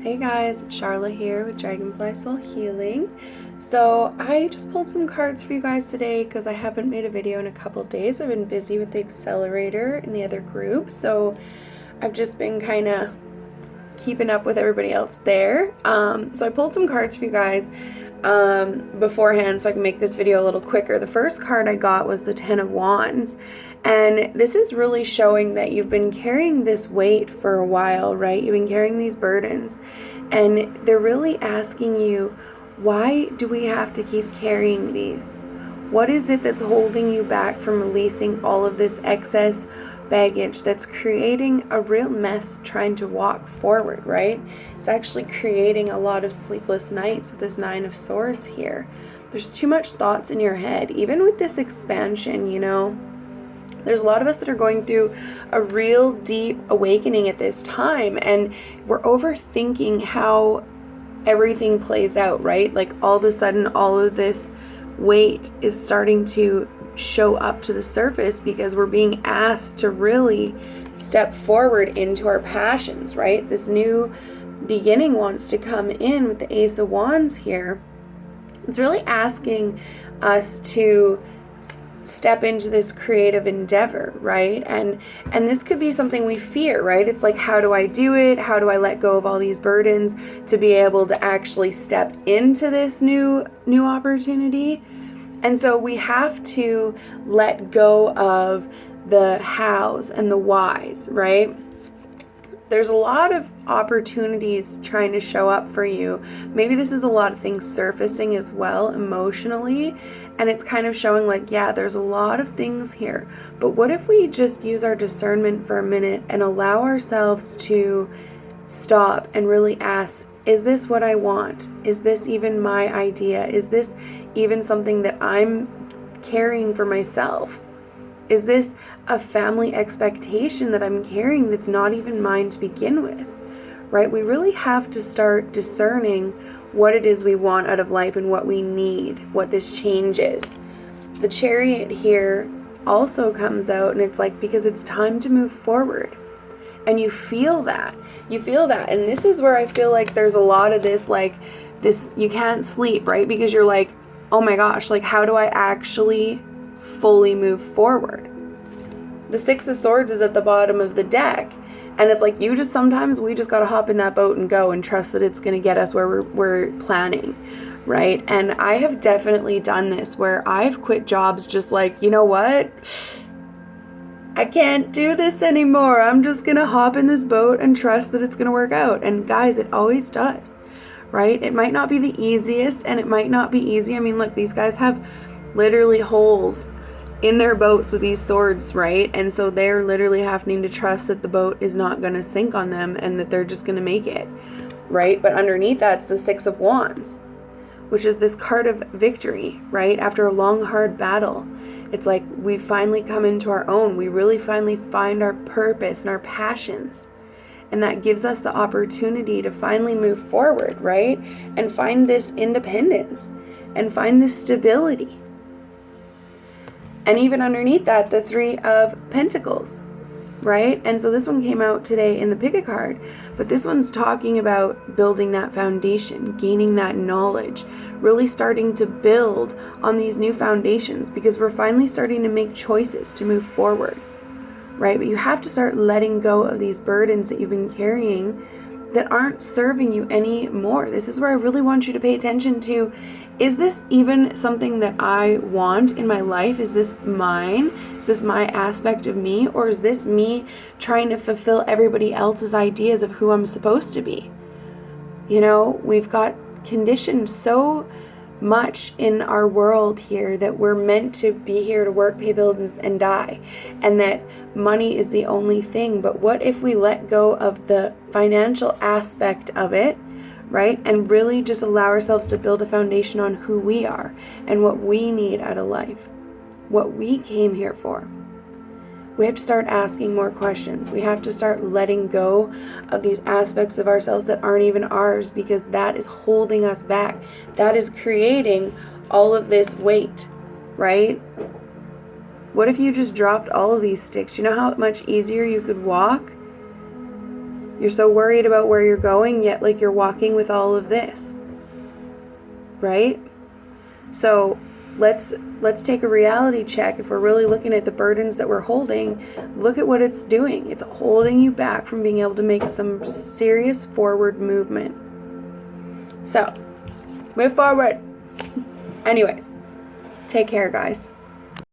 Hey guys, it's Charlotte here with Dragonfly Soul Healing. So I just pulled some cards for you guys today because I haven't made a video in a couple days. I've been busy with the accelerator and the other group, so I've just been kind of keeping up with everybody else there. So I pulled some cards for you guys beforehand so I can make this video a little quicker. The first card I got was the Ten of Wands, and this is really showing that you've been carrying this weight for a while, right? You've been carrying these burdens, and they're really asking you, why do we have to keep carrying these? What is it that's holding you back from releasing all of this excess baggage that's creating a real mess trying to walk forward, right? It's actually creating a lot of sleepless nights with this Nine of Swords here. There's too much thoughts in your head. Even with this expansion, you know, there's a lot of us that are going through a real deep awakening at this time, and we're overthinking how everything plays out, right? Like all of a sudden, all of this weight is starting to show up to the surface because we're being asked to really step forward into our passions, right? This new beginning wants to come in with the Ace of Wands here. It's really asking us to step into this creative endeavor, right? And this could be something we fear, right? It's like, how do I do it? How do I let go of all these burdens to be able to actually step into this new opportunity? And so we have to let go of the hows and the whys, right? There's a lot of opportunities trying to show up for you. Maybe this is a lot of things surfacing as well emotionally, and it's kind of showing like, yeah, there's a lot of things here. But what if we just use our discernment for a minute and allow ourselves to stop and really ask, is this what I want? Is this even my idea? Is this even something that I'm carrying for myself? Is this a family expectation that I'm carrying that's not even mine to begin with, right? We really have to start discerning what it is we want out of life and what we need, what this change is. The Chariot here also comes out, and it's like, because it's time to move forward. And you feel that. And this is where I feel like there's a lot of this, like, this, you can't sleep, right? Because you're like, oh my gosh, like, how do I actually fully move forward? The Six of Swords is at the bottom of the deck. And it's like, sometimes we just got to hop in that boat and go and trust that it's going to get us where we're planning, right? And I have definitely done this where I've quit jobs just like, you know what? I can't do this anymore. I'm just going to hop in this boat and trust that it's going to work out. And guys, it always does, right? It might not be the easiest, and it might not be easy. I mean, look, these guys have literally holes in their boats with these swords, right? And so they're literally having to trust that the boat is not going to sink on them and that they're just going to make it, right? But underneath that's the Six of Wands, which is this card of victory, right? After a long, hard battle. It's like we finally come into our own. We really finally find our purpose and our passions. And that gives us the opportunity to finally move forward, right? And find this independence and find this stability. And even underneath that, the Three of Pentacles, right? And so this one came out today in the pick a card, but this one's talking about building that foundation, gaining that knowledge, really starting to build on these new foundations, because we're finally starting to make choices to move forward, right? But you have to start letting go of these burdens that you've been carrying that aren't serving you anymore. This is where I really want you to pay attention to, is this even something that I want in my life? Is this mine? Is this my aspect of me? Or is this me trying to fulfill everybody else's ideas of who I'm supposed to be? You know, we've got conditioned so much in our world here that we're meant to be here to work, pay bills, and die, and that money is the only thing. But what if we let go of the financial aspect of it, right, and really just allow ourselves to build a foundation on who we are and what we need out of life, what we came here for? We have to start asking more questions. We have to start letting go of these aspects of ourselves that aren't even ours, because that is holding us back. That is creating all of this weight, right? What if you just dropped all of these sticks? You know how much easier you could walk You're so worried about where you're going, yet like you're walking with all of this, right? So let's take a reality check. If we're really looking at the burdens that we're holding, look at what it's doing. It's holding you back from being able to make some serious forward movement. So move forward. Anyways, take care, guys.